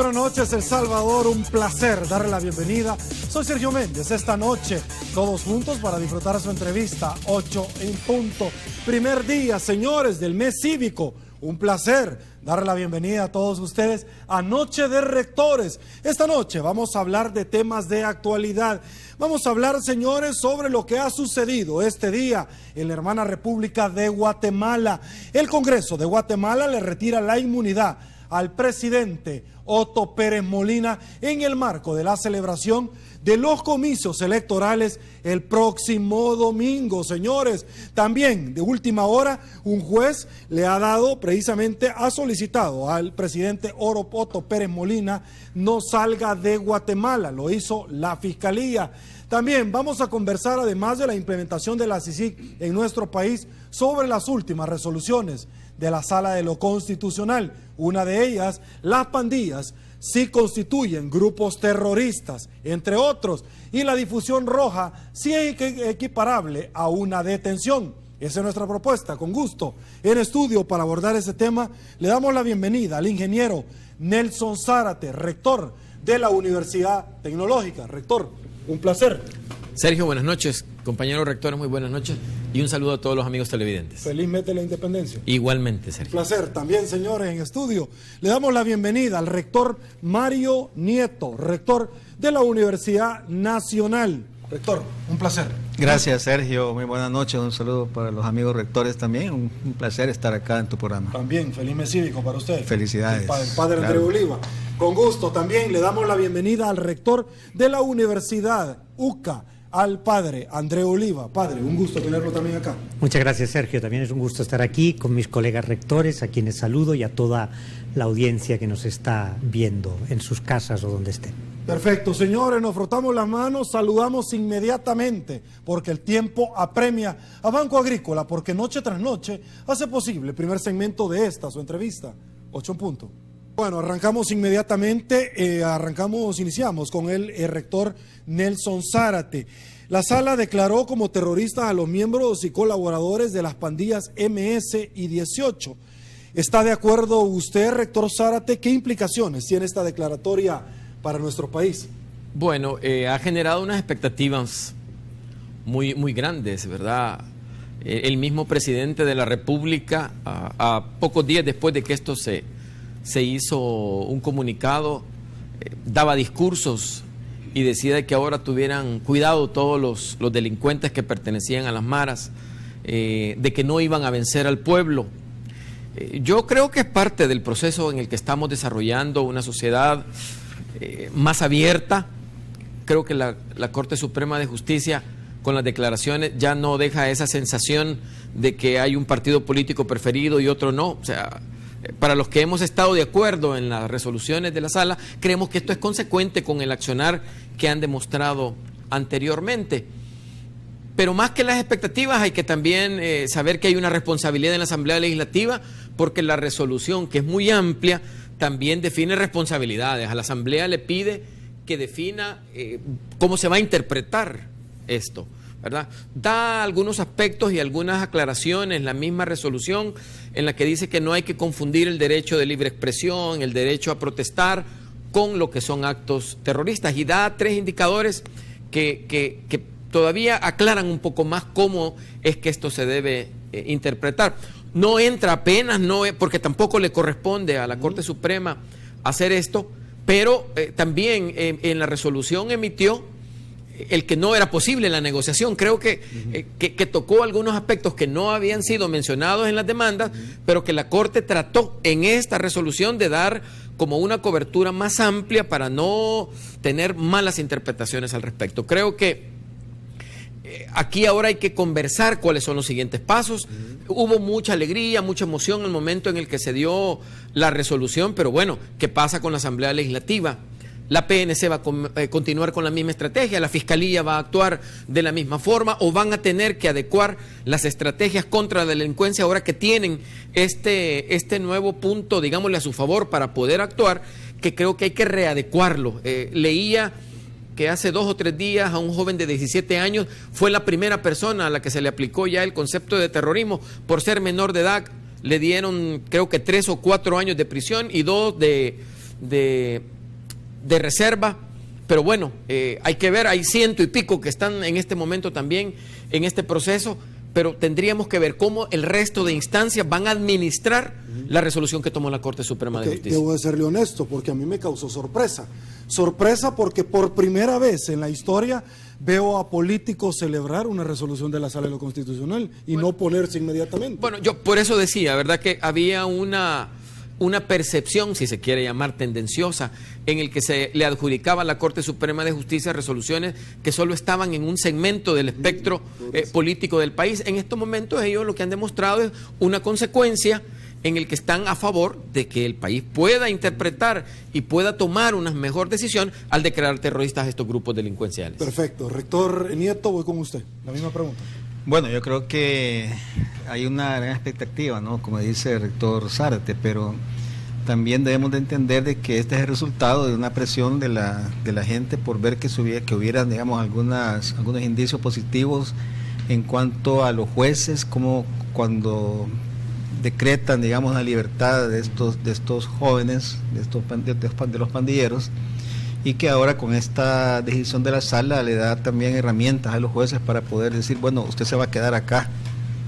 buenas noches, El Salvador. Un placer darle la bienvenida. Soy Sergio Méndez. Esta noche, todos juntos para disfrutar su entrevista. 8 en punto. Primer día, señores, del mes cívico. Un placer darle la bienvenida a todos ustedes a Noche de Rectores. Esta noche vamos a hablar de temas de actualidad. Vamos a hablar, señores, sobre lo que ha sucedido este día en la hermana República de Guatemala. El Congreso de Guatemala le retira la inmunidad al presidente Otto Pérez Molina en el marco de la celebración de los comicios electorales el próximo domingo, señores. También, de última hora, un juez le ha solicitado al presidente Otto Pérez Molina no salga de Guatemala. Lo hizo la Fiscalía. También vamos a conversar, además de la implementación de la CICIG en nuestro país, sobre las últimas resoluciones de la Sala de lo Constitucional. Una de ellas, las pandillas sí constituyen grupos terroristas, entre otros, y la difusión roja sí es equiparable a una detención. Esa es nuestra propuesta. Con gusto, en estudio para abordar ese tema, le damos la bienvenida al ingeniero Nelson Zárate, rector de la Universidad Tecnológica. Rector, un placer. Sergio, buenas noches. Compañeros rectores, muy buenas noches. Y un saludo a todos los amigos televidentes. Felizmente la independencia. Igualmente, Sergio. Un placer. También, señores, en estudio, le damos la bienvenida al rector Mario Nieto, rector de la Universidad Nacional. Rector, un placer. Gracias, Sergio. Muy buenas noches. Un saludo para los amigos rectores también. Un placer estar acá en tu programa. También, feliz mes cívico para usted. Felicidades. El padre Andrés Oliva. Con gusto. También le damos la bienvenida al rector de la Universidad UCA, al padre Andrés Oliva. Padre, un gusto tenerlo también acá. Muchas gracias, Sergio. También es un gusto estar aquí con mis colegas rectores, a quienes saludo, y a toda la audiencia que nos está viendo en sus casas o donde estén. Perfecto, señores, nos frotamos las manos, saludamos inmediatamente, porque el tiempo apremia a Banco Agrícola, porque noche tras noche hace posible el primer segmento de esta, su entrevista, 8 en punto. Bueno, arrancamos inmediatamente, iniciamos con el rector Nelson Zárate. La sala declaró como terroristas a los miembros y colaboradores de las pandillas MS y 18. ¿Está de acuerdo usted, rector Zárate? ¿Qué implicaciones tiene esta declaratoria para nuestro país? Bueno, ha generado unas expectativas muy grandes, ¿verdad? El mismo presidente de la República, a pocos días después de que esto se hizo un comunicado, daba discursos y decía que ahora tuvieran cuidado todos los delincuentes que pertenecían a las maras, de que no iban a vencer al pueblo. Yo creo que es parte del proceso en el que estamos desarrollando una sociedad más abierta. Creo que la Corte Suprema de Justicia, con las declaraciones, ya no deja esa sensación de que hay un partido político preferido y otro no. O sea, para los que hemos estado de acuerdo en las resoluciones de la sala, creemos que esto es consecuente con el accionar que han demostrado anteriormente. Pero más que las expectativas, hay que también saber que hay una responsabilidad en la Asamblea Legislativa, porque la resolución, que es muy amplia, también define responsabilidades. A la Asamblea le pide que defina cómo se va a interpretar esto, ¿verdad? Da algunos aspectos y algunas aclaraciones, la misma resolución, en la que dice que no hay que confundir el derecho de libre expresión, el derecho a protestar, con lo que son actos terroristas, y da 3 indicadores que todavía aclaran un poco más cómo es que esto se debe interpretar. No entra apenas, porque tampoco le corresponde a la Corte Suprema hacer esto, pero también en la resolución emitió el que no era posible la negociación. Creo que tocó algunos aspectos que no habían sido mencionados en las demandas, pero que la Corte trató en esta resolución de dar como una cobertura más amplia para no tener malas interpretaciones al respecto. Creo que aquí ahora hay que conversar cuáles son los siguientes pasos. Hubo mucha alegría, mucha emoción en el momento en el que se dio la resolución, pero bueno, ¿qué pasa con la Asamblea Legislativa? La PNC va a continuar con la misma estrategia, la Fiscalía va a actuar de la misma forma, o van a tener que adecuar las estrategias contra la delincuencia ahora que tienen este nuevo punto, digámosle, a su favor para poder actuar, que creo que hay que readecuarlo. Leía que hace 2 o 3 días a un joven de 17 años fue la primera persona a la que se le aplicó ya el concepto de terrorismo por ser menor de edad. Le dieron creo que 3 o 4 años de prisión y 2 de de reserva, pero bueno, hay que ver, hay 100 y pico que están en este momento también en este proceso, pero tendríamos que ver cómo el resto de instancias van a administrar la resolución que tomó la Corte Suprema de Justicia. Debo de serle honesto, porque a mí me causó sorpresa. Sorpresa porque por primera vez en la historia veo a políticos celebrar una resolución de la Sala de lo Constitucional y no oponerse inmediatamente. Bueno, yo por eso decía, ¿verdad?, que había una percepción, si se quiere llamar tendenciosa, en el que se le adjudicaba a la Corte Suprema de Justicia resoluciones que solo estaban en un segmento del espectro político del país. En estos momentos ellos lo que han demostrado es una consecuencia en el que están a favor de que el país pueda interpretar y pueda tomar una mejor decisión al declarar terroristas a estos grupos delincuenciales. Perfecto. Rector Nieto, voy con usted. La misma pregunta. Bueno, yo creo que hay una gran expectativa, ¿no? Como dice el rector Zárate, pero también debemos de entender de que este es el resultado de una presión de la gente por ver que hubiera, digamos, algunos indicios positivos en cuanto a los jueces, como cuando decretan, digamos, la libertad de estos jóvenes, de los pandilleros, y que ahora con esta decisión de la sala le da también herramientas a los jueces para poder decir, bueno, usted se va a quedar acá,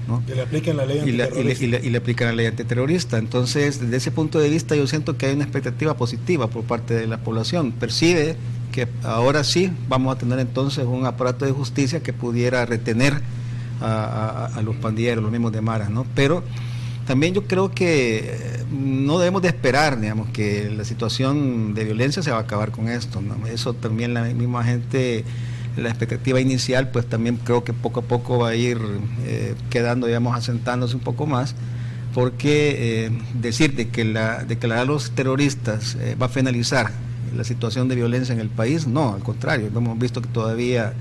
¿no? Que le apliquen la ley antiterrorista. Y le aplican la ley antiterrorista. Entonces, desde ese punto de vista, yo siento que hay una expectativa positiva por parte de la población. Percibe que ahora sí vamos a tener entonces un aparato de justicia que pudiera retener a los pandilleros, los mismos de Maras, ¿no? Pero también yo creo que no debemos de esperar, digamos, que la situación de violencia se va a acabar con esto, ¿no? Eso también la misma gente, la expectativa inicial, pues también creo que poco a poco va a ir quedando, digamos, asentándose un poco más, porque decir de que declarar a los terroristas va a finalizar la situación de violencia en el país, no, al contrario, hemos visto que todavía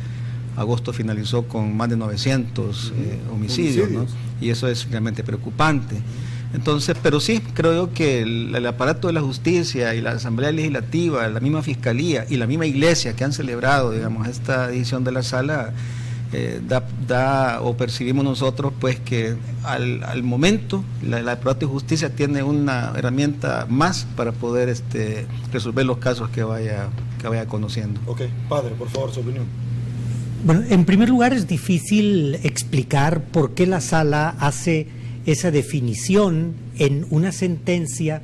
agosto finalizó con más de 900 homicidios, ¿no? Y eso es realmente preocupante. Entonces, pero sí, creo yo que el aparato de la justicia y la Asamblea Legislativa, la misma Fiscalía y la misma Iglesia que han celebrado, digamos, esta decisión de la sala, o percibimos nosotros, pues, que al momento el aparato de justicia tiene una herramienta más para poder resolver los casos que vaya conociendo. Ok, padre, por favor, su opinión. Bueno, en primer lugar es difícil explicar por qué la sala hace esa definición en una sentencia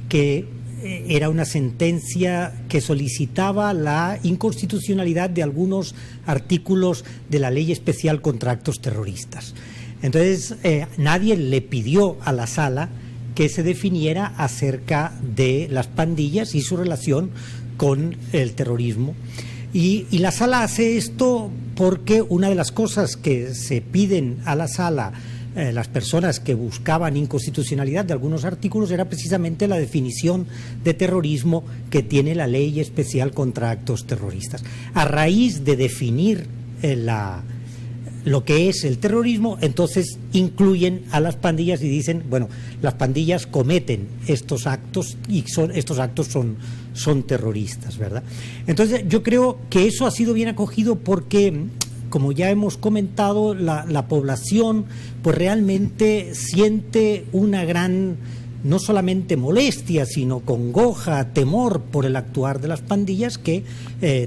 que era una sentencia que solicitaba la inconstitucionalidad de algunos artículos de la Ley Especial contra Actos Terroristas. Entonces, nadie le pidió a la sala que se definiera acerca de las pandillas y su relación con el terrorismo. Y la sala hace esto porque una de las cosas que se piden a la sala las personas que buscaban inconstitucionalidad de algunos artículos era precisamente la definición de terrorismo que tiene la Ley Especial contra Actos Terroristas. A raíz de definir lo que es el terrorismo, entonces incluyen a las pandillas y dicen, bueno, las pandillas cometen estos actos y estos actos son terroristas, ¿verdad? Entonces yo creo que eso ha sido bien acogido porque, como ya hemos comentado, la población pues realmente siente una gran, no solamente molestia, sino congoja, temor por el actuar de las pandillas que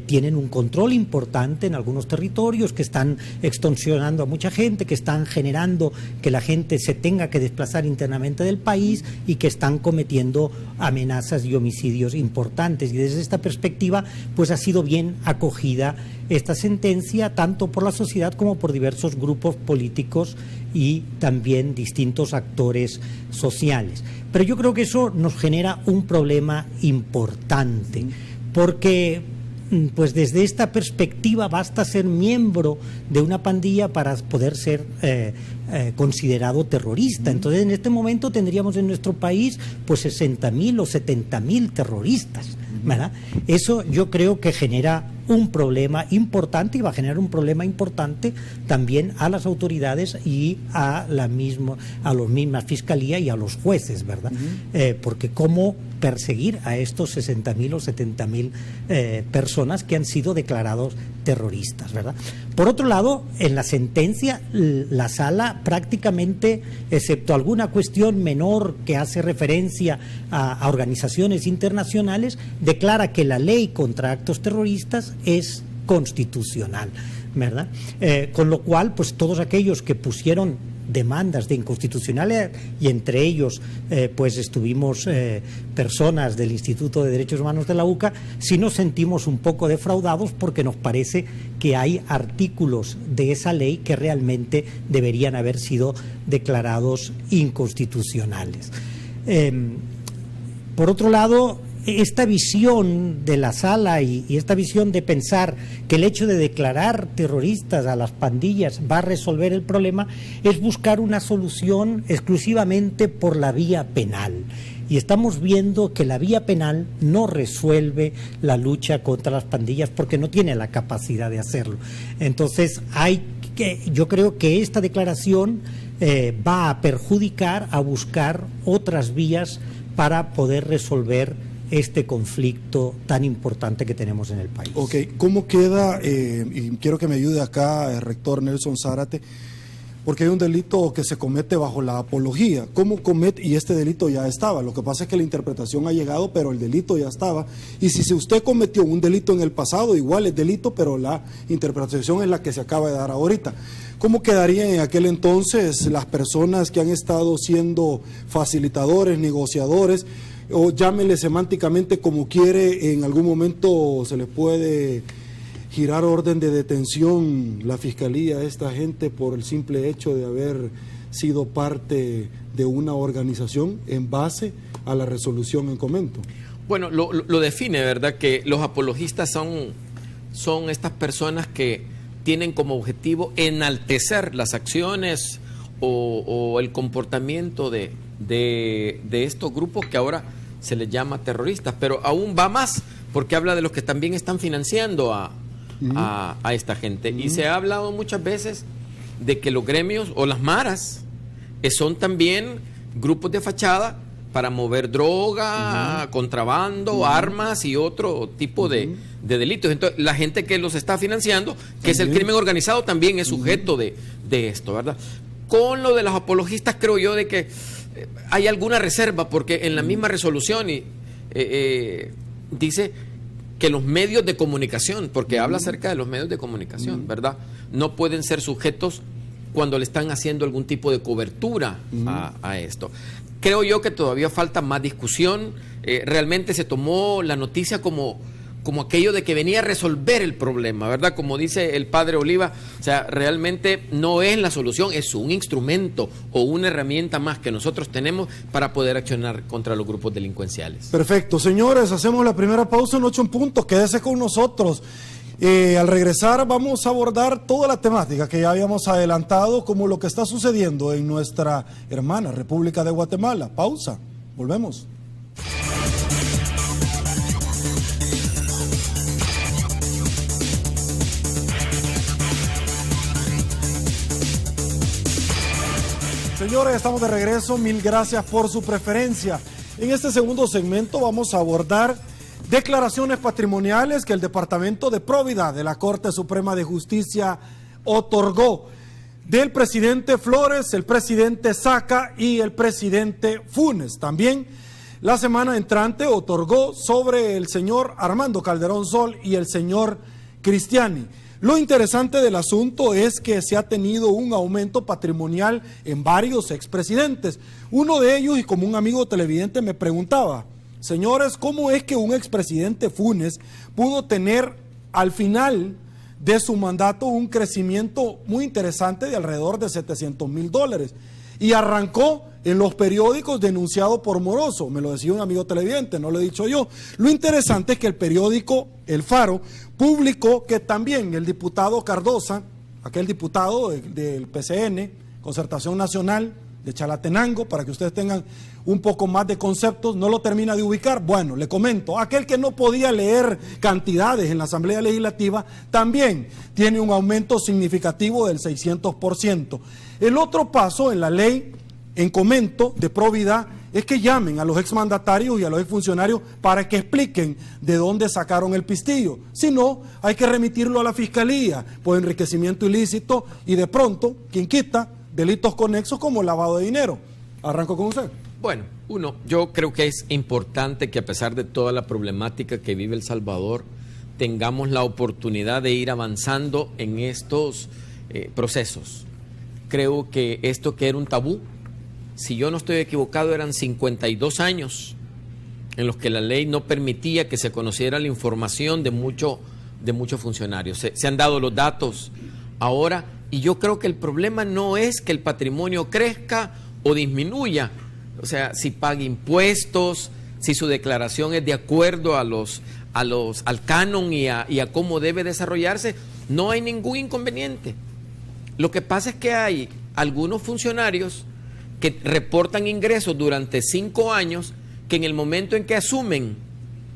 tienen un control importante en algunos territorios, que están extorsionando a mucha gente, que están generando que la gente se tenga que desplazar internamente del país y que están cometiendo amenazas y homicidios importantes. Y desde esta perspectiva, pues ha sido bien acogida esta sentencia, tanto por la sociedad como por diversos grupos políticos y también distintos actores sociales. Pero yo creo que eso nos genera un problema importante, porque pues desde esta perspectiva basta ser miembro de una pandilla para poder ser considerado terrorista. Entonces en este momento tendríamos en nuestro país pues 60.000 o 70.000 terroristas, ¿verdad? Eso yo creo que genera un problema importante y va a generar un problema importante también a las autoridades y a la misma fiscalía y a los jueces, ¿verdad? Porque cómo perseguir a estos 60.000 o 70.000 personas que han sido declarados terroristas, ¿verdad? Por otro lado, en la sentencia, la sala prácticamente, excepto alguna cuestión menor que hace referencia a organizaciones internacionales, declara que la ley contra actos terroristas es constitucional, ¿verdad? Con lo cual, pues todos aquellos que pusieron demandas de inconstitucionalidad, y entre ellos pues estuvimos personas del Instituto de Derechos Humanos de la UCA, sí nos sentimos un poco defraudados porque nos parece que hay artículos de esa ley que realmente deberían haber sido declarados inconstitucionales. Por otro lado, esta visión de la sala y esta visión de pensar que el hecho de declarar terroristas a las pandillas va a resolver el problema es buscar una solución exclusivamente por la vía penal. Y estamos viendo que la vía penal no resuelve la lucha contra las pandillas porque no tiene la capacidad de hacerlo. Entonces, yo creo que esta declaración va a perjudicar a buscar otras vías para poder resolver este conflicto tan importante que tenemos en el país. Ok, ¿cómo queda, y quiero que me ayude acá el rector Nelson Zárate, porque hay un delito que se comete bajo la apología? ¿Cómo comete? Y este delito ya estaba, lo que pasa es que la interpretación ha llegado, pero el delito ya estaba, y si usted cometió un delito en el pasado, igual es delito, pero la interpretación es la que se acaba de dar ahorita. ¿Cómo quedarían en aquel entonces las personas que han estado siendo facilitadores, negociadores, o llámele semánticamente como quiere? En algún momento se les puede girar orden de detención la fiscalía a esta gente por el simple hecho de haber sido parte de una organización en base a la resolución en comento. Bueno, lo define, ¿verdad? Que los apologistas son estas personas que tienen como objetivo enaltecer las acciones o el comportamiento de estos grupos que ahora se les llama terroristas, pero aún va más, porque habla de los que también están financiando a esta gente. Y se ha hablado muchas veces de que los gremios o las maras son también grupos de fachada para mover droga, contrabando, armas y otro tipo de delitos. Entonces, la gente que los está financiando, que es el crimen organizado, también es sujeto de esto, ¿verdad? Con lo de los apologistas creo yo de que hay alguna reserva, porque en la misma resolución dice que los medios de comunicación, porque habla acerca de los medios de comunicación, ¿verdad? No pueden ser sujetos cuando le están haciendo algún tipo de cobertura a esto. Creo yo que todavía falta más discusión. Realmente se tomó la noticia como aquello de que venía a resolver el problema, ¿verdad? Como dice el padre Oliva, o sea, realmente no es la solución, es un instrumento o una herramienta más que nosotros tenemos para poder accionar contra los grupos delincuenciales. Perfecto, señores, hacemos la primera pausa en 8 puntos, quédese con nosotros. Al regresar vamos a abordar toda la temática que ya habíamos adelantado, como lo que está sucediendo en nuestra hermana República de Guatemala. Pausa, volvemos. Señores, estamos de regreso, mil gracias por su preferencia. En este segundo segmento vamos a abordar declaraciones patrimoniales que el Departamento de Probidad de la Corte Suprema de Justicia otorgó del presidente Flores, el presidente Saca y el presidente Funes. También la semana entrante otorgó sobre el señor Armando Calderón Sol y el señor Cristiani. Lo interesante del asunto es que se ha tenido un aumento patrimonial en varios expresidentes. Uno de ellos, y como un amigo televidente me preguntaba, señores, ¿cómo es que un expresidente Funes pudo tener al final de su mandato un crecimiento muy interesante de alrededor de $700,000? Y arrancó en los periódicos denunciado por moroso. Me lo decía un amigo televidente, no lo he dicho yo. Lo interesante es que el periódico El Faro publicó que también el diputado Cardosa, aquel diputado del PCN, Concertación Nacional, de Chalatenango, para que ustedes tengan un poco más de conceptos. No lo termina de ubicar. Bueno, le comento, aquel que no podía leer cantidades en la Asamblea Legislativa también tiene un aumento significativo del 600%. El otro paso en la ley, en comento de probidad, es que llamen a los exmandatarios y a los exfuncionarios para que expliquen de dónde sacaron el pistillo. Si no, hay que remitirlo a la Fiscalía por enriquecimiento ilícito y de pronto, quien quita, delitos conexos como lavado de dinero. Arranco con usted. Bueno, yo creo que es importante que a pesar de toda la problemática que vive El Salvador, tengamos la oportunidad de ir avanzando en estos procesos. Creo que esto que era un tabú, si yo no estoy equivocado, eran 52 años en los que la ley no permitía que se conociera la información de muchos funcionarios. Se han dado los datos ahora, y yo creo que el problema no es que el patrimonio crezca o disminuya, o sea, si paga impuestos, si su declaración es de acuerdo al canon y a cómo debe desarrollarse, no hay ningún inconveniente. Lo que pasa es que hay algunos funcionarios que reportan ingresos durante 5 años, que en el momento en que asumen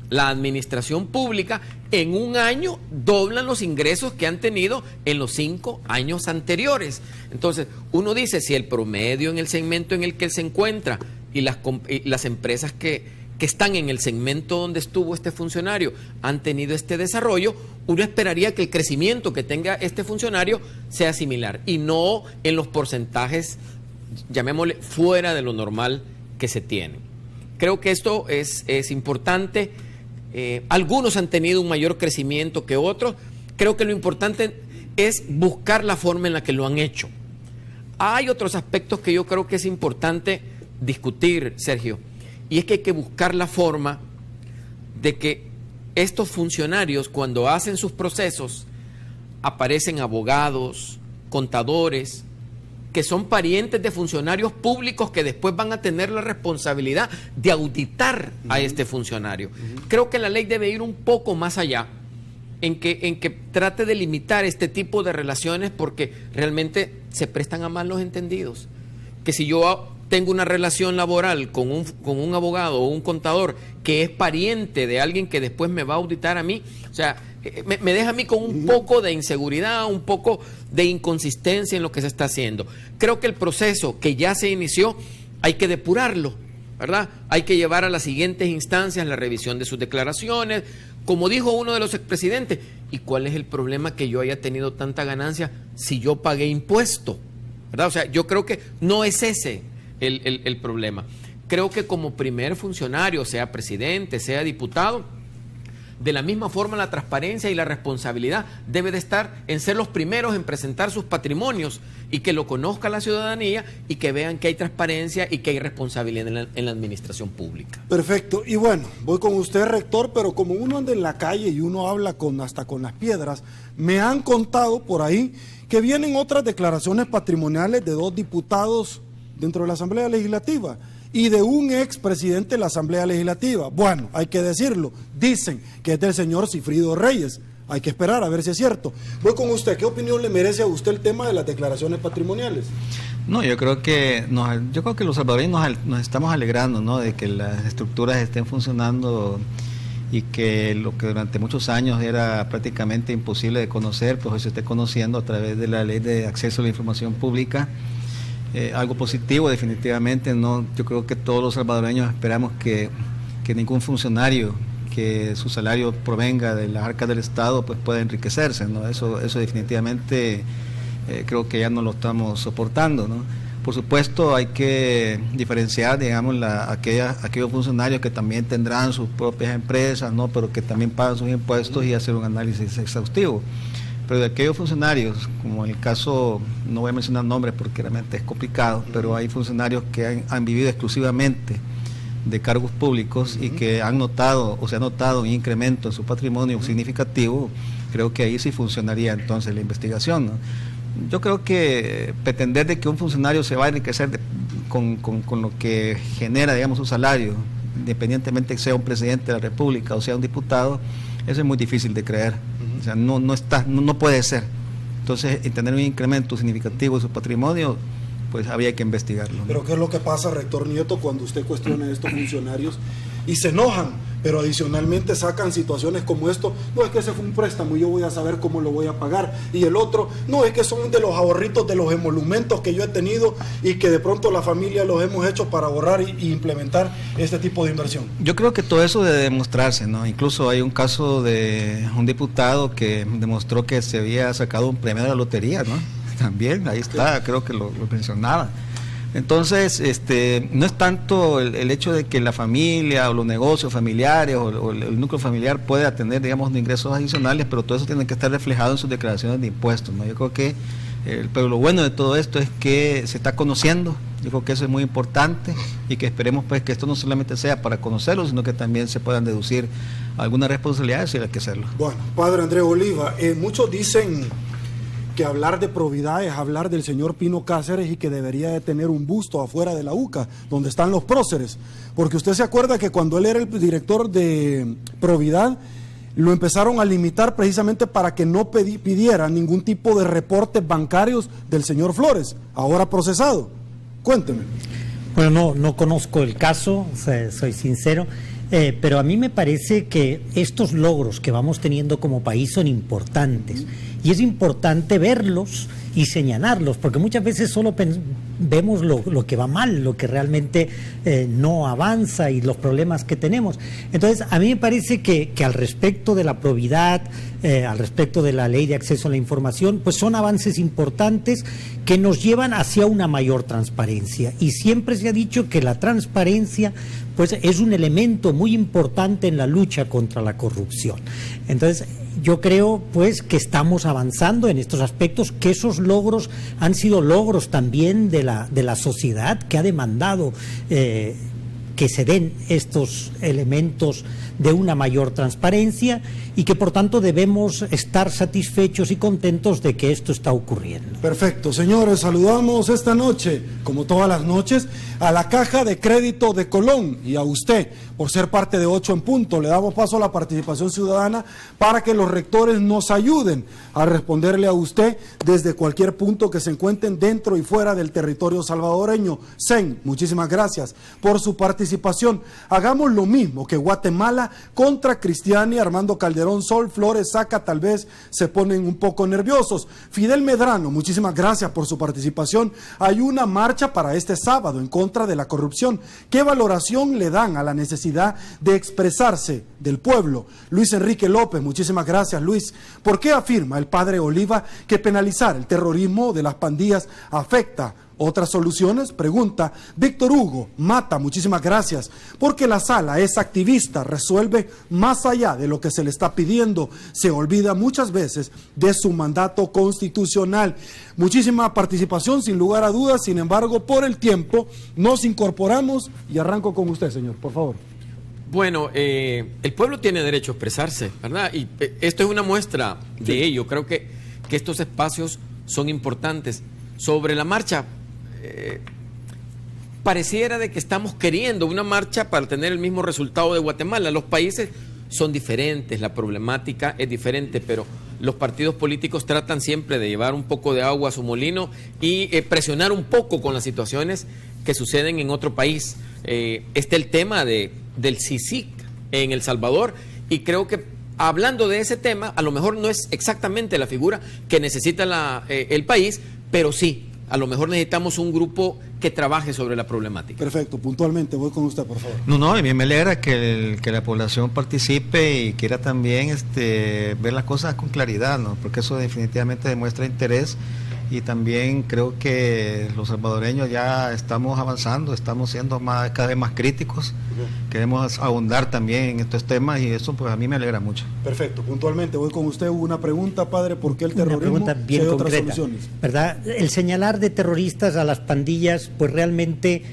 la administración pública, en un año doblan los ingresos que han tenido en los 5 años anteriores. Entonces, uno dice, si el promedio en el segmento en el que él se encuentra y las empresas que están en el segmento donde estuvo este funcionario han tenido este desarrollo, uno esperaría que el crecimiento que tenga este funcionario sea similar y no en los porcentajes, llamémosle, fuera de lo normal que se tiene. Creo que esto es importante. Algunos han tenido un mayor crecimiento que otros. Creo que lo importante es buscar la forma en la que lo han hecho. Hay otros aspectos que yo creo que es importante discutir, Sergio, y es que hay que buscar la forma de que estos funcionarios, cuando hacen sus procesos, aparecen abogados, contadores, que son parientes de funcionarios públicos que después van a tener la responsabilidad de auditar a este funcionario. Creo que la ley debe ir un poco más allá en que trate de limitar este tipo de relaciones, porque realmente se prestan a malos entendidos. Que si yo tengo una relación laboral con un abogado o un contador que es pariente de alguien que después me va a auditar a mí, o sea, me deja a mí con un poco de inseguridad, un poco de inconsistencia en lo que se está haciendo. Creo que el proceso que ya se inició hay que depurarlo, ¿verdad? Hay que llevar a las siguientes instancias la revisión de sus declaraciones. Como dijo uno de los expresidentes, ¿y cuál es el problema que yo haya tenido tanta ganancia si yo pagué impuesto? ¿Verdad? O sea, yo creo que no es ese el problema. Creo que como primer funcionario, sea presidente, sea diputado, de la misma forma la transparencia y la responsabilidad debe de estar en ser los primeros en presentar sus patrimonios y que lo conozca la ciudadanía y que vean que hay transparencia y que hay responsabilidad en la administración pública. Perfecto. Y bueno, voy con usted, rector, pero como uno anda en la calle y uno habla hasta con las piedras, me han contado por ahí que vienen otras declaraciones patrimoniales de 2 diputados dentro de la Asamblea Legislativa y de un expresidente de la Asamblea Legislativa. Bueno, hay que decirlo, dicen que es del señor Cifrido Reyes. Hay que esperar a ver si es cierto. Voy con usted. ¿Qué opinión le merece a usted el tema de las declaraciones patrimoniales? No, yo creo que los salvadoreños nos estamos alegrando, ¿no?, de que las estructuras estén funcionando y que lo que durante muchos años era prácticamente imposible de conocer, pues hoy se esté conociendo a través de la Ley de Acceso a la Información Pública. Algo positivo definitivamente, ¿no? Yo creo que todos los salvadoreños esperamos que ningún funcionario que su salario provenga de las arcas del Estado pues pueda enriquecerse, ¿no? Eso definitivamente creo que ya no lo estamos soportando, ¿no? Por supuesto hay que diferenciar, digamos, aquellos funcionarios que también tendrán sus propias empresas, ¿no?, pero que también pagan sus impuestos, y hacer un análisis exhaustivo. Pero de aquellos funcionarios, como en el caso, no voy a mencionar nombres porque realmente es complicado, pero hay funcionarios que han vivido exclusivamente de cargos públicos y que han notado o se ha notado un incremento en su patrimonio significativo. Creo que ahí sí funcionaría entonces la investigación, ¿no? Yo creo que pretender de que un funcionario se va a enriquecer con lo que genera, digamos, su salario, independientemente que sea un presidente de la República o sea un diputado, eso es muy difícil de creer. O sea, no puede ser. Entonces, tener un incremento significativo de su patrimonio, pues había que investigarlo, ¿no? Pero ¿qué es lo que pasa, rector Nieto, cuando usted cuestiona a estos funcionarios y se enojan, pero adicionalmente sacan situaciones como esto? No, es que ese fue un préstamo y yo voy a saber cómo lo voy a pagar. Y el otro, no, es que son de los ahorritos de los emolumentos que yo he tenido y que de pronto la familia los hemos hecho para ahorrar y implementar este tipo de inversión. Yo creo que todo eso debe demostrarse, ¿no? Incluso hay un caso de un diputado que demostró que se había sacado un premio de la lotería, ¿no? También, ahí está, creo que lo mencionaba. Entonces, no es tanto el hecho de que la familia o los negocios familiares o el núcleo familiar pueda tener, digamos, ingresos adicionales, pero todo eso tiene que estar reflejado en sus declaraciones de impuestos, ¿no? Yo creo que, pero lo bueno de todo esto es que se está conociendo. Yo creo que eso es muy importante y que esperemos pues que esto no solamente sea para conocerlo, sino que también se puedan deducir algunas responsabilidades y hay que hacerlo. Bueno, padre Andrés Oliva, muchos dicen que hablar de probidad es hablar del señor Pino Cáceres y que debería de tener un busto afuera de la UCA, donde están los próceres, porque usted se acuerda que cuando él era el director de probidad, lo empezaron a limitar precisamente para que no pidiera ningún tipo de reportes bancarios del señor Flores, ahora procesado. Cuénteme. Bueno, no conozco el caso, soy sincero, pero a mí me parece que estos logros que vamos teniendo como país son importantes y es importante verlos y señalarlos, porque muchas veces solo vemos lo que va mal, lo que realmente no avanza y los problemas que tenemos. Entonces, a mí me parece que al respecto de la probidad, al respecto de la ley de acceso a la información, pues son avances importantes que nos llevan hacia una mayor transparencia. Y siempre se ha dicho que la transparencia pues es un elemento muy importante en la lucha contra la corrupción. Entonces, yo creo pues que estamos avanzando en estos aspectos, que esos logros han sido logros también de la sociedad que ha demandado que se den estos elementos de una mayor transparencia y que por tanto debemos estar satisfechos y contentos de que esto está ocurriendo. Perfecto, señores, saludamos esta noche, como todas las noches, a la Caja de Crédito de Colón y a usted por ser parte de 8 en punto. Le damos paso a la participación ciudadana para que los rectores nos ayuden a responderle a usted desde cualquier punto que se encuentren dentro y fuera del territorio salvadoreño. Sen, muchísimas gracias por su participación. Hagamos lo mismo que Guatemala contra Cristiani, Armando Calderón, Sol Flores, Saca, tal vez se ponen un poco nerviosos. Fidel Medrano, muchísimas gracias por su participación. Hay una marcha para este sábado en contra de la corrupción. ¿Qué valoración le dan a la necesidad de expresarse del pueblo? Luis Enrique López, muchísimas gracias, Luis. ¿Por qué afirma el padre Oliva que penalizar el terrorismo de las pandillas afecta otras soluciones? Pregunta Víctor Hugo Mata, muchísimas gracias. Porque la sala es activista, resuelve más allá de lo que se le está pidiendo, se olvida muchas veces de su mandato constitucional. Muchísima participación, sin lugar a dudas. Sin embargo, por el tiempo nos incorporamos y arranco con usted, señor, por favor. Bueno, el pueblo tiene derecho a expresarse, ¿verdad? Y esto es una muestra de ello. Creo que estos espacios son importantes. Sobre la marcha, pareciera de que estamos queriendo una marcha para tener el mismo resultado de Guatemala. Los países son diferentes, la problemática es diferente, pero los partidos políticos tratan siempre de llevar un poco de agua a su molino y presionar un poco con las situaciones que suceden en otro país. Está el tema del CICIG en El Salvador y creo que hablando de ese tema, a lo mejor no es exactamente la figura que necesita el país, pero sí, a lo mejor necesitamos un grupo que trabaje sobre la problemática. Perfecto, puntualmente, voy con usted, por favor. No, a mí me alegra que la población participe y quiera también ver las cosas con claridad, ¿no? Porque eso definitivamente demuestra interés y también creo que los salvadoreños ya estamos avanzando, estamos siendo cada vez más críticos, queremos ahondar también en estos temas y eso pues a mí me alegra mucho. Perfecto, puntualmente voy con usted. Hubo una pregunta, padre, ¿por qué el terrorismo? Una pregunta bien concreta, ¿verdad? El señalar de terroristas a las pandillas, pues realmente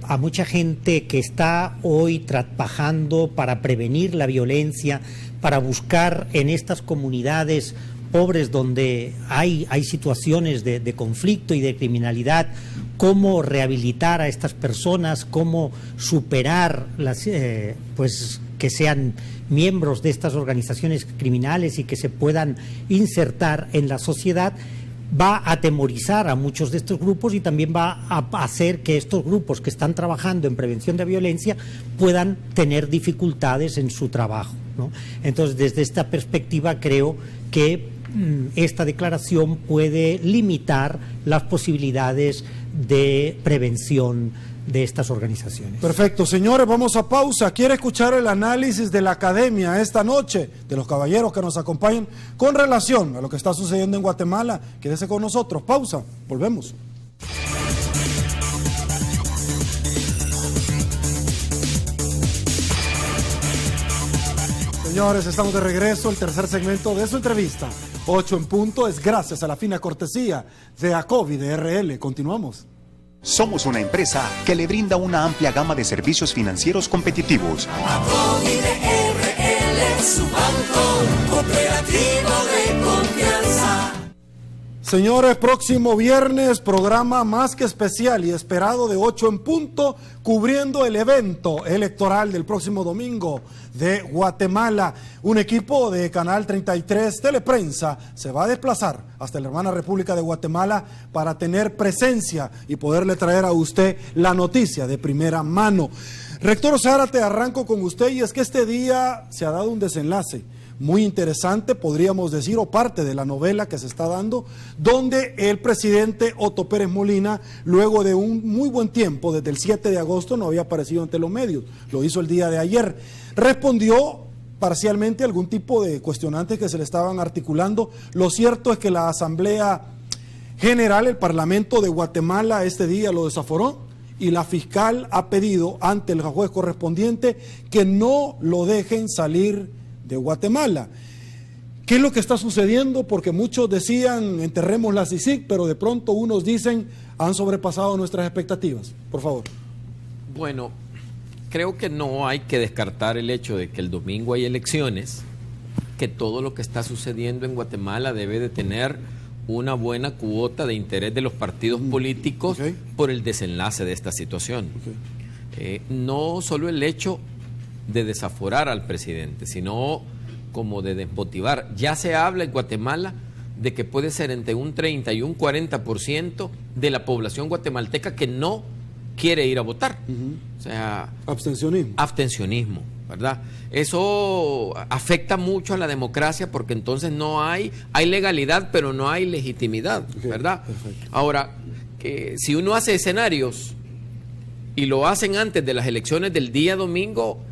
a mucha gente que está hoy trabajando para prevenir la violencia, para buscar en estas comunidades pobres donde hay situaciones de conflicto y de criminalidad, cómo rehabilitar a estas personas, cómo superar pues que sean miembros de estas organizaciones criminales y que se puedan insertar en la sociedad. va a atemorizar a muchos de estos grupos y también va a hacer que estos grupos que están trabajando en prevención de violencia puedan tener dificultades en su trabajo, ¿no? Entonces, desde esta perspectiva creo que esta declaración puede limitar las posibilidades de prevención de estas organizaciones. Perfecto, señores, vamos a pausa. ¿Quiere escuchar el análisis de la academia esta noche, de los caballeros que nos acompañan con relación a lo que está sucediendo en Guatemala? Quédese con nosotros. Pausa, volvemos. Señores, estamos de regreso. El tercer segmento de su entrevista, 8 en punto, es gracias a la fina cortesía de ACOBI de RL. Continuamos. Somos una empresa que le brinda una amplia gama de servicios financieros competitivos. ACOBI de RL, su banco cooperativo de confianza. Señores, próximo viernes, programa más que especial y esperado de 8 en punto, cubriendo el evento electoral del próximo domingo de Guatemala. Un equipo de Canal 33 Teleprensa se va a desplazar hasta la hermana República de Guatemala para tener presencia y poderle traer a usted la noticia de primera mano. Rector Zárate, arranco con usted, y es que este día se ha dado un desenlace muy interesante, podríamos decir, o parte de la novela que se está dando, donde el presidente Otto Pérez Molina, luego de un muy buen tiempo, desde el 7 de agosto, no había aparecido ante los medios, lo hizo el día de ayer, respondió parcialmente a algún tipo de cuestionantes que se le estaban articulando. Lo cierto es que la Asamblea General, el Parlamento de Guatemala, este día lo desaforó, y la fiscal ha pedido ante el juez correspondiente que no lo dejen salir de Guatemala. ¿Qué es lo que está sucediendo? Porque muchos decían enterremos la CICIG, pero de pronto unos dicen han sobrepasado nuestras expectativas. Por favor. Bueno, creo que no hay que descartar el hecho de que el domingo hay elecciones, que todo lo que está sucediendo en Guatemala debe de tener una buena cuota de interés de los partidos políticos por el desenlace de esta situación. No solo el hecho de desaforar al presidente, sino como de desmotivar. Ya se habla en Guatemala de que puede ser entre un 30 y un 40% de la población guatemalteca que no quiere ir a votar. O sea, abstencionismo, ¿verdad? Eso afecta mucho a la democracia porque entonces no hay legalidad, pero no hay legitimidad, ¿verdad? Perfecto. Ahora, si uno hace escenarios y lo hacen antes de las elecciones del día domingo,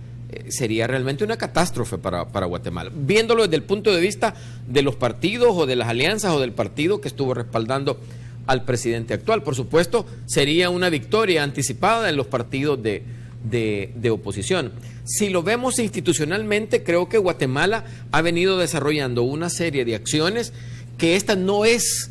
sería realmente una catástrofe para Guatemala, viéndolo desde el punto de vista de los partidos o de las alianzas o del partido que estuvo respaldando al presidente actual. Por supuesto, sería una victoria anticipada en los partidos de oposición. Si lo vemos institucionalmente, creo que Guatemala ha venido desarrollando una serie de acciones que esta no es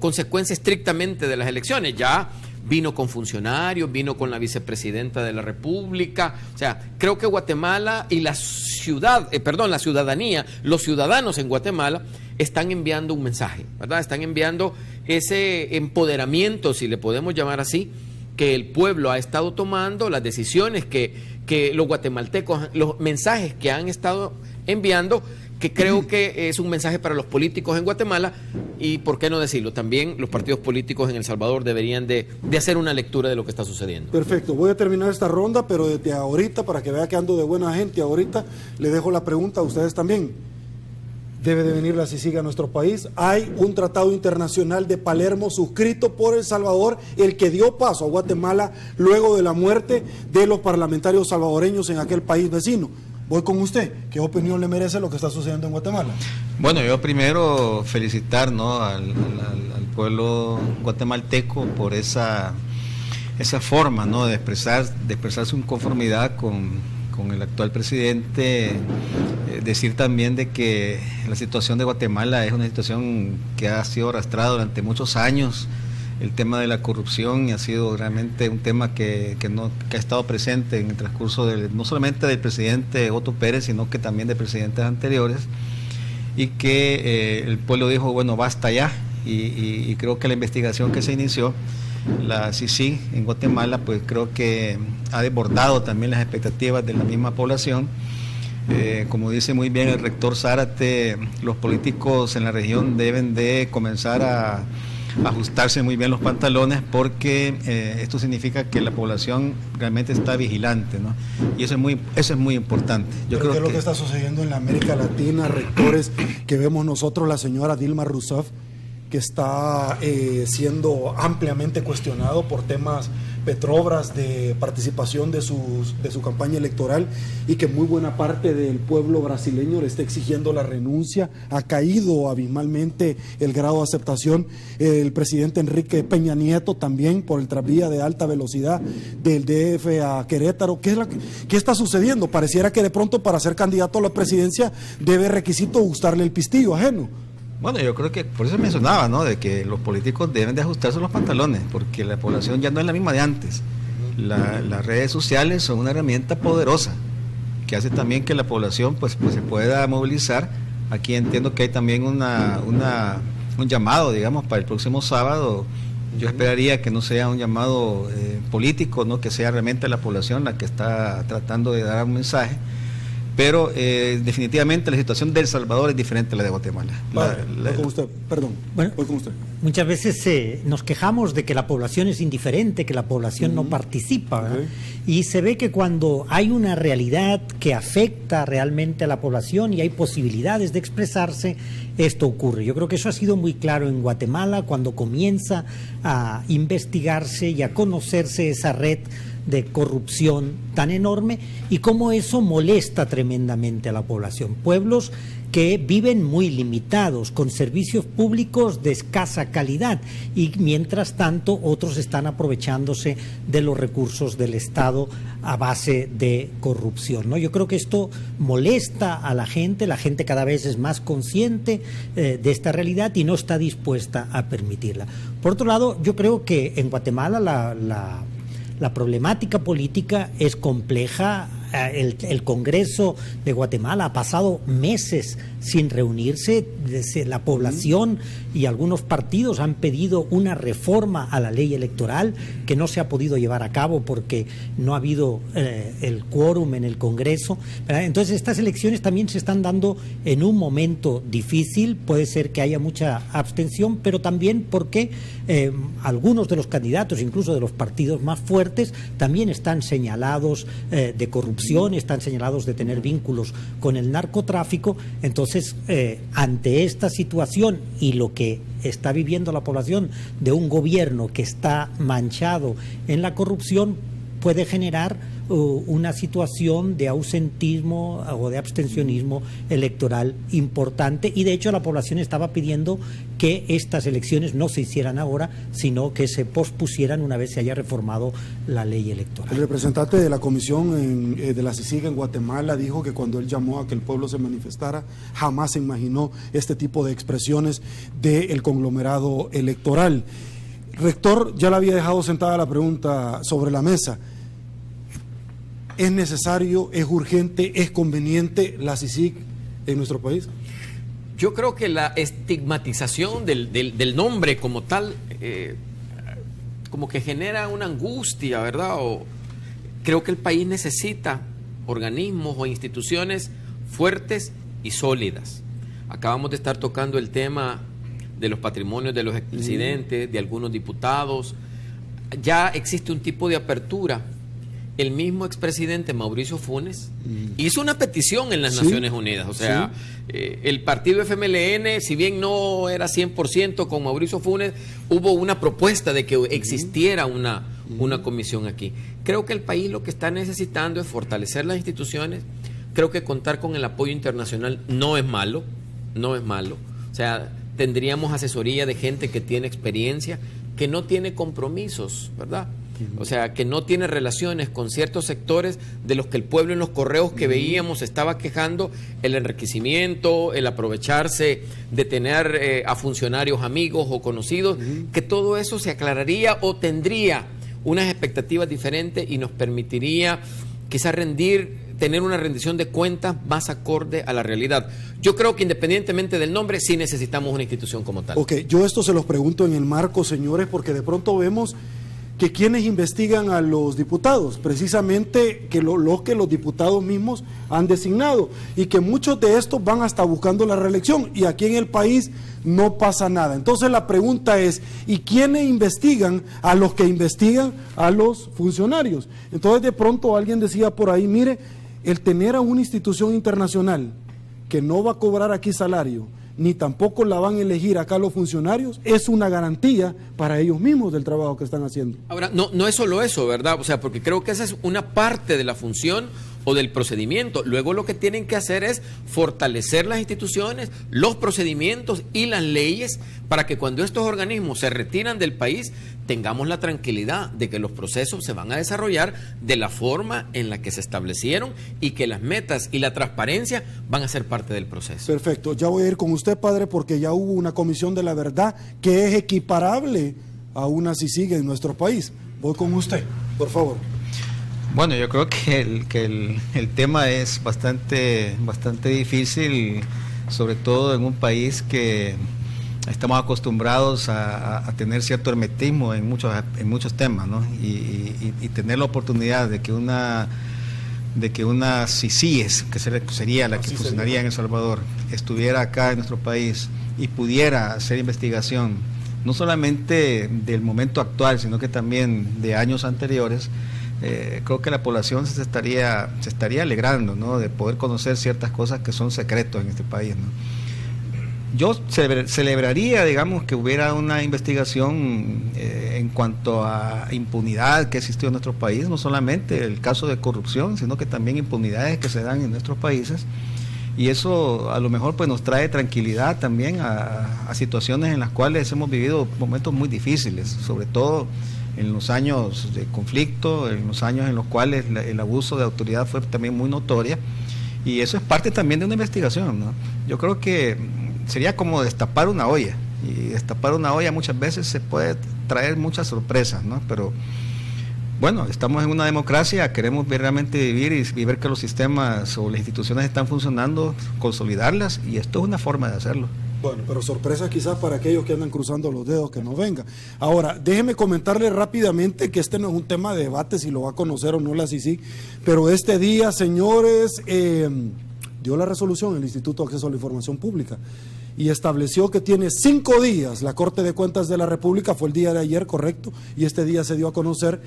consecuencia estrictamente de las elecciones. Ya vino con funcionarios, vino con la vicepresidenta de la República. O sea, creo que Guatemala y la ciudadanía, los ciudadanos en Guatemala están enviando un mensaje, ¿verdad? Están enviando ese empoderamiento, si le podemos llamar así, que el pueblo ha estado tomando, las decisiones que los guatemaltecos, los mensajes que han estado enviando, que creo que es un mensaje para los políticos en Guatemala y, ¿por qué no decirlo? También los partidos políticos en El Salvador deberían de hacer una lectura de lo que está sucediendo. Perfecto, voy a terminar esta ronda, pero desde ahorita, para que vea que ando de buena gente, ahorita le dejo la pregunta a ustedes también. ¿Debe de venir la CICIG a nuestro país? Hay un tratado internacional de Palermo suscrito por El Salvador, el que dio paso a Guatemala luego de la muerte de los parlamentarios salvadoreños en aquel país vecino. Voy con usted. ¿Qué opinión le merece lo que está sucediendo en Guatemala? Bueno, yo primero felicitar, ¿no?, al pueblo guatemalteco por esa forma, ¿no?, de expresar su inconformidad con el actual presidente. Decir también de que la situación de Guatemala es una situación que ha sido arrastrada durante muchos años. El tema de la corrupción ha sido realmente un tema que ha estado presente en el transcurso no solamente del presidente Otto Pérez, sino que también de presidentes anteriores, y que el pueblo dijo, bueno, basta ya, y creo que la investigación que se inició, la CICIG en Guatemala, pues creo que ha desbordado también las expectativas de la misma población, Como dice muy bien el rector Zárate, los políticos en la región deben de comenzar a ajustarse muy bien los pantalones, porque esto significa que la población realmente está vigilante, ¿no? Y eso es muy importante. Yo creo ¿Qué es lo que está sucediendo en la América Latina, rectores, que vemos nosotros, la señora Dilma Rousseff, que está siendo ampliamente cuestionado por temas Petrobras, de participación de su campaña electoral, y que muy buena parte del pueblo brasileño le está exigiendo la renuncia? Ha caído abismalmente el grado de aceptación. El presidente Enrique Peña Nieto también, por el tranvía de alta velocidad del DF a Querétaro. ¿Qué está sucediendo? Pareciera que de pronto para ser candidato a la presidencia debe requisito gustarle el pistillo ajeno. Bueno, yo creo que por eso mencionaba, ¿no?, de que los políticos deben de ajustarse los pantalones, porque la población ya no es la misma de antes. Las redes sociales son una herramienta poderosa que hace también que la población pues se pueda movilizar. Aquí entiendo que hay también un llamado, digamos, para el próximo sábado. Yo esperaría que no sea un llamado político, ¿no?, que sea realmente la población la que está tratando de dar un mensaje. Pero definitivamente la situación de El Salvador es diferente a la de Guatemala. Voy con usted, perdón. Bueno, voy con usted. Muchas veces nos quejamos de que la población es indiferente, que la población no participa, ¿verdad? Y se ve que cuando hay una realidad que afecta realmente a la población y hay posibilidades de expresarse, esto ocurre. Yo creo que eso ha sido muy claro en Guatemala cuando comienza a investigarse y a conocerse esa red de corrupción tan enorme, y cómo eso molesta tremendamente a la población. Pueblos que viven muy limitados, con servicios públicos de escasa calidad, y mientras tanto otros están aprovechándose de los recursos del Estado a base de corrupción, ¿no? Yo creo que esto molesta a la gente cada vez es más consciente de esta realidad y no está dispuesta a permitirla. Por otro lado, yo creo que en Guatemala la problemática política es compleja. El Congreso de Guatemala ha pasado meses sin reunirse. La población y algunos partidos han pedido una reforma a la ley electoral que no se ha podido llevar a cabo porque no ha habido el quórum en el Congreso, ¿verdad? Entonces estas elecciones también se están dando en un momento difícil. Puede ser que haya mucha abstención, pero también porque algunos de los candidatos, incluso de los partidos más fuertes, también están señalados de corrupción, están señalados de tener vínculos con el narcotráfico. Entonces, ante esta situación y lo que está viviendo la población de un gobierno que está manchado en la corrupción, puede generar una situación de ausentismo o de abstencionismo electoral importante, y de hecho la población estaba pidiendo que estas elecciones no se hicieran ahora, sino que se pospusieran una vez se haya reformado la ley electoral. El representante de la comisión de la CICIG en Guatemala dijo que cuando él llamó a que el pueblo se manifestara, jamás se imaginó este tipo de expresiones del conglomerado electoral. Rector, ya le había dejado sentada la pregunta sobre la mesa. ¿Es necesario, es urgente, es conveniente la CICIG en nuestro país? Yo creo que la estigmatización del nombre como tal, como que genera una angustia, ¿verdad? Creo que el país necesita organismos o instituciones fuertes y sólidas. Acabamos de estar tocando el tema de los patrimonios de los expresidentes, de algunos diputados. Ya existe un tipo de apertura. El mismo expresidente Mauricio Funes hizo una petición en las Naciones Unidas. O sea, el partido FMLN, si bien no era 100% con Mauricio Funes, hubo una propuesta de que existiera una comisión aquí. Creo que el país lo que está necesitando es fortalecer las instituciones. Creo que contar con el apoyo internacional no es malo, no es malo. O sea, tendríamos asesoría de gente que tiene experiencia, que no tiene compromisos, ¿verdad? O sea, que no tiene relaciones con ciertos sectores de los que el pueblo en los correos que veíamos estaba quejando, el enriquecimiento, el aprovecharse de tener a funcionarios amigos o conocidos, que todo eso se aclararía o tendría unas expectativas diferentes y nos permitiría quizás tener una rendición de cuentas más acorde a la realidad. Yo creo que independientemente del nombre, sí necesitamos una institución como tal. Ok, yo esto se los pregunto en el marco, señores, porque de pronto vemos que quienes investigan a los diputados, precisamente que los que los diputados mismos han designado, y que muchos de estos van hasta buscando la reelección, y aquí en el país no pasa nada. Entonces la pregunta es, ¿y quiénes investigan a los que investigan a los funcionarios? Entonces de pronto alguien decía por ahí, mire, el tener a una institución internacional que no va a cobrar aquí salario, ni tampoco la van a elegir acá los funcionarios, es una garantía para ellos mismos del trabajo que están haciendo. Ahora, no es solo eso, ¿verdad? O sea, porque creo que esa es una parte de la función o del procedimiento. Luego lo que tienen que hacer es fortalecer las instituciones, los procedimientos y las leyes para que cuando estos organismos se retiran del país tengamos la tranquilidad de que los procesos se van a desarrollar de la forma en la que se establecieron y que las metas y la transparencia van a ser parte del proceso. Perfecto, ya voy a ir con usted, padre, porque ya hubo una comisión de la verdad que es equiparable a una CICIG en nuestro país. Voy con usted, por favor. Bueno, yo creo que el tema es bastante difícil, sobre todo en un país que estamos acostumbrados a tener cierto hermetismo en muchos temas, ¿no? Y tener la oportunidad de que una CICIES, que sería la que funcionaría en El Salvador, estuviera acá en nuestro país y pudiera hacer investigación, no solamente del momento actual, sino que también de años anteriores. Creo que la población se estaría alegrando, ¿no?, de poder conocer ciertas cosas que son secretos en este país, ¿no? Yo celebraría, digamos, que hubiera una investigación en cuanto a impunidad que existió en nuestro país, no solamente el caso de corrupción, sino que también impunidades que se dan en nuestros países, y eso a lo mejor pues nos trae tranquilidad también a situaciones en las cuales hemos vivido momentos muy difíciles, sobre todo en los años de conflicto, en los años en los cuales el abuso de autoridad fue también muy notoria, y eso es parte también de una investigación, ¿no? Yo creo que sería como destapar una olla, y destapar una olla muchas veces se puede traer muchas sorpresas, ¿no? Pero bueno, estamos en una democracia, queremos realmente vivir y ver que los sistemas o las instituciones están funcionando, consolidarlas, y esto es una forma de hacerlo. Bueno, pero sorpresa quizás para aquellos que andan cruzando los dedos que no venga. Ahora, déjeme comentarle rápidamente que este no es un tema de debate si lo va a conocer o no la CICIG, pero este día, señores, dio la resolución el Instituto de Acceso a la Información Pública y estableció que tiene 5 días, la Corte de Cuentas de la República, fue el día de ayer, correcto, y este día se dio a conocer,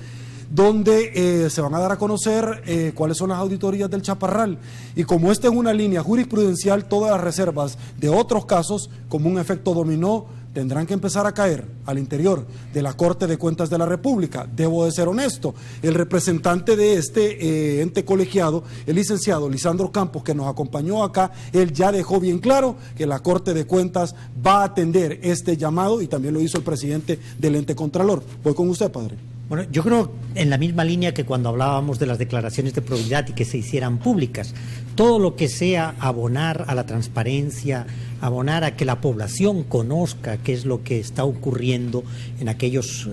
donde se van a dar a conocer cuáles son las auditorías del Chaparral, y como esta es una línea jurisprudencial, todas las reservas de otros casos, como un efecto dominó, tendrán que empezar a caer al interior de la Corte de Cuentas de la República. Debo de ser honesto, el representante de este ente colegiado, el licenciado Lisandro Campos, que nos acompañó acá, él ya dejó bien claro que la Corte de Cuentas va a atender este llamado, y también lo hizo el presidente del ente contralor. Voy con usted, padre. Bueno, yo creo en la misma línea que cuando hablábamos de las declaraciones de probidad y que se hicieran públicas, todo lo que sea abonar a la transparencia, abonar a que la población conozca qué es lo que está ocurriendo en aquellos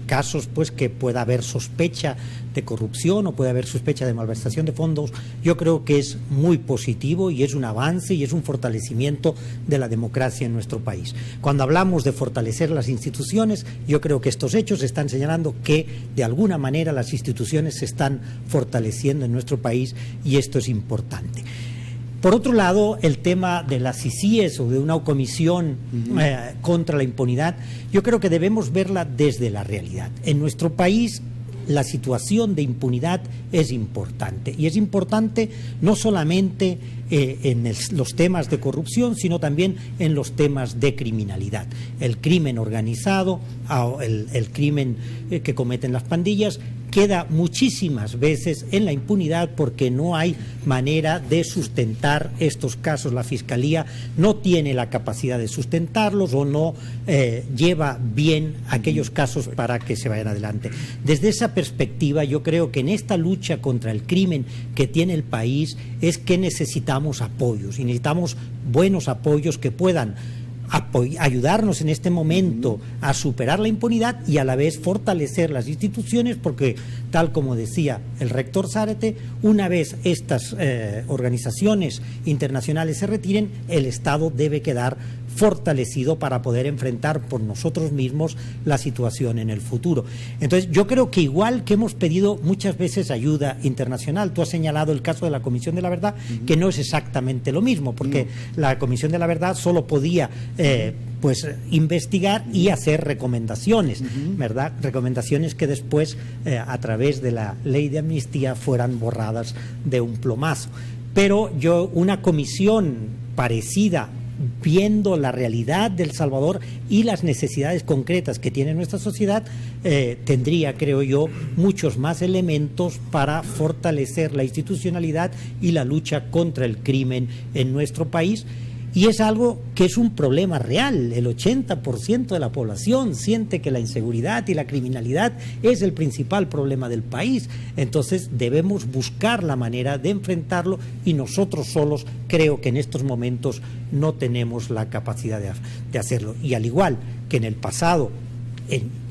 casos pues que pueda haber sospecha de corrupción o puede haber sospecha de malversación de fondos, yo creo que es muy positivo y es un avance y es un fortalecimiento de la democracia en nuestro país. Cuando hablamos de fortalecer las instituciones, yo creo que estos hechos están señalando que de alguna manera las instituciones se están fortaleciendo en nuestro país, y esto es importante. Por otro lado, el tema de las CICIES o de una comisión contra la impunidad, yo creo que debemos verla desde la realidad. En nuestro país la situación de impunidad es importante, y es importante no solamente en los temas de corrupción, sino también en los temas de criminalidad. El crimen organizado, el crimen que cometen las pandillas, queda muchísimas veces en la impunidad porque no hay manera de sustentar estos casos. La Fiscalía no tiene la capacidad de sustentarlos o no lleva bien aquellos casos para que se vayan adelante. Desde esa perspectiva, yo creo que en esta lucha contra el crimen que tiene el país es que necesitamos apoyos, y necesitamos buenos apoyos que puedan ayudarnos en este momento a superar la impunidad y a la vez fortalecer las instituciones, porque tal como decía el rector Zárate, una vez estas organizaciones internacionales se retiren, el Estado debe quedar fortalecido para poder enfrentar por nosotros mismos la situación en el futuro. Entonces, yo creo que igual que hemos pedido muchas veces ayuda internacional, tú has señalado el caso de la Comisión de la Verdad, que no es exactamente lo mismo, porque la Comisión de la Verdad solo podía investigar y hacer recomendaciones, ¿verdad? Recomendaciones que después, a través de la ley de amnistía, fueran borradas de un plumazo. Pero una comisión parecida, viendo la realidad de El Salvador y las necesidades concretas que tiene nuestra sociedad, tendría, creo yo, muchos más elementos para fortalecer la institucionalidad y la lucha contra el crimen en nuestro país. Y es algo que es un problema real. El 80% de la población siente que la inseguridad y la criminalidad es el principal problema del país. Entonces debemos buscar la manera de enfrentarlo, y nosotros solos creo que en estos momentos no tenemos la capacidad de hacerlo. Y al igual que en el pasado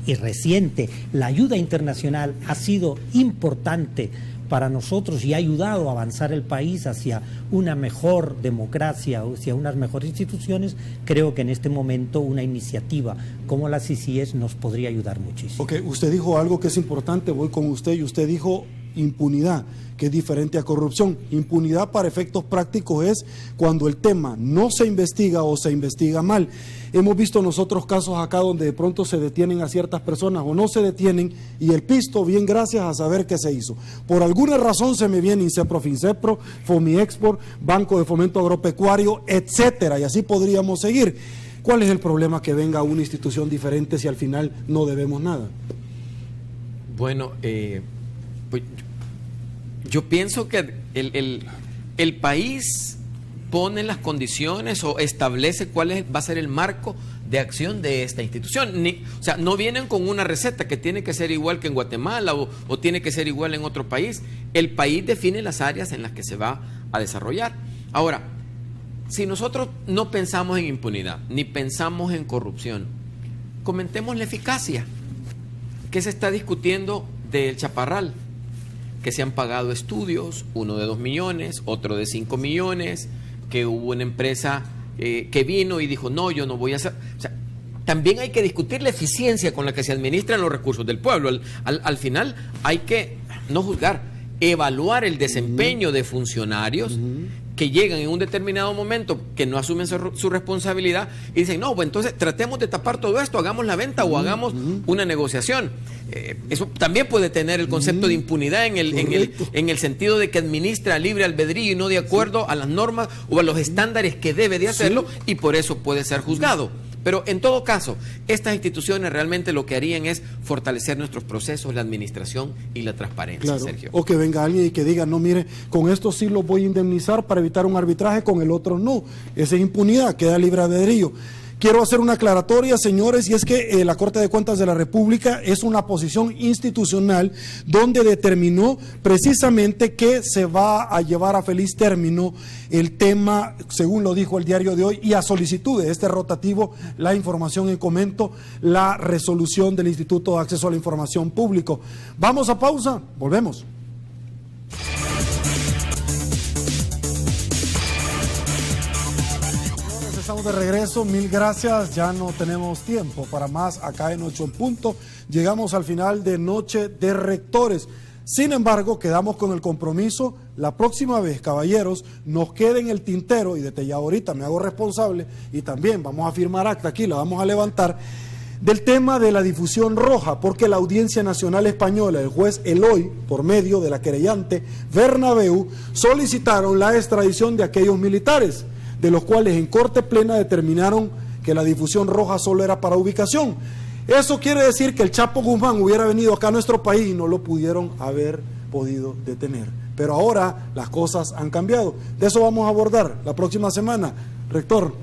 y reciente, la ayuda internacional ha sido importante para nosotros y ha ayudado a avanzar el país hacia una mejor democracia, hacia unas mejores instituciones. Creo que en este momento una iniciativa como la CICIES nos podría ayudar muchísimo. Ok, usted dijo algo que es importante, voy con usted, y usted dijo impunidad, que es diferente a corrupción. Impunidad para efectos prácticos es cuando el tema no se investiga o se investiga mal. Hemos visto nosotros casos acá donde de pronto se detienen a ciertas personas o no se detienen, y el pisto, bien gracias a saber qué se hizo. Por alguna razón se me viene Incepro, Fincepro, Fomiexport, Banco de Fomento Agropecuario, etcétera, y así podríamos seguir. ¿Cuál es el problema que venga una institución diferente si al final no debemos nada? Bueno, pues yo pienso que el país pone las condiciones o establece cuál va a ser el marco de acción de esta institución. O sea, no vienen con una receta que tiene que ser igual que en Guatemala o tiene que ser igual en otro país. El país define las áreas en las que se va a desarrollar. Ahora, si nosotros no pensamos en impunidad, ni pensamos en corrupción, comentemos la eficacia. ¿Qué se está discutiendo del Chaparral? Que se han pagado estudios, uno de 2 millones, otro de 5 millones, que hubo una empresa que vino y dijo, no, yo no voy a hacer. O sea, también hay que discutir la eficiencia con la que se administran los recursos del pueblo. Al final hay que, no juzgar, evaluar el desempeño de funcionarios que llegan en un determinado momento, que no asumen su responsabilidad y dicen, no, pues entonces tratemos de tapar todo esto, hagamos la venta o hagamos una negociación. Eso también puede tener el concepto de impunidad en el sentido de que administra libre albedrío y no de acuerdo a las normas o a los estándares que debe de hacerlo, y por eso puede ser juzgado. Pero en todo caso, estas instituciones realmente lo que harían es fortalecer nuestros procesos, la administración y la transparencia, claro. Sergio. O que venga alguien y que diga, no, mire, con esto sí lo voy a indemnizar para evitar un arbitraje, con el otro no. Esa es impunidad, queda libre albedrío. Quiero hacer una aclaratoria, señores, y es que la Corte de Cuentas de la República es una posición institucional donde determinó precisamente que se va a llevar a feliz término el tema, según lo dijo el diario de hoy, y a solicitud de este rotativo, la información en comento, la resolución del Instituto de Acceso a la Información Público. Vamos a pausa, volvemos. Estamos de regreso, mil gracias, ya no tenemos tiempo para más acá en 8 en punto, llegamos al final de Noche de Rectores. Sin embargo, quedamos con el compromiso, la próxima vez, caballeros, nos quede en el tintero, y desde ya ahorita me hago responsable, y también vamos a firmar acta aquí, la vamos a levantar, del tema de la difusión roja, porque la Audiencia Nacional Española, el juez Eloy, por medio de la querellante Bernabeu, solicitaron la extradición de aquellos militares, de los cuales en corte plena determinaron que la difusión roja solo era para ubicación. Eso quiere decir que el Chapo Guzmán hubiera venido acá a nuestro país y no lo pudieron haber podido detener. Pero ahora las cosas han cambiado. De eso vamos a abordar la próxima semana. Rector,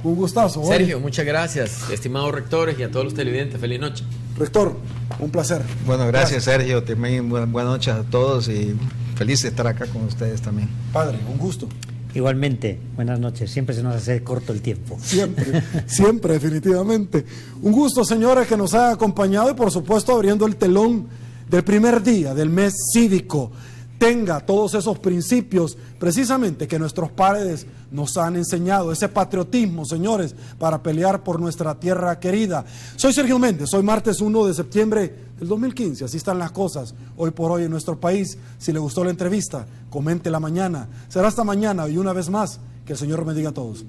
un gustazo. Sergio, muchas gracias, estimados rectores, y a todos los televidentes. Feliz noche. Rector, un placer. Bueno, gracias Sergio, también buenas noches a todos y feliz de estar acá con ustedes también. Padre, un gusto. Igualmente, buenas noches. Siempre se nos hace corto el tiempo. Siempre, siempre, definitivamente. Un gusto, señores, que nos hayan acompañado y, por supuesto, abriendo el telón del primer día del mes cívico. tenga todos esos principios precisamente que nuestros padres nos han enseñado, ese patriotismo, señores, para pelear por nuestra tierra querida. Soy Sergio Méndez, hoy martes 1 de septiembre del 2015, así están las cosas hoy por hoy en nuestro país. Si le gustó la entrevista, coméntela mañana. Será hasta mañana y una vez más, que el Señor bendiga a todos.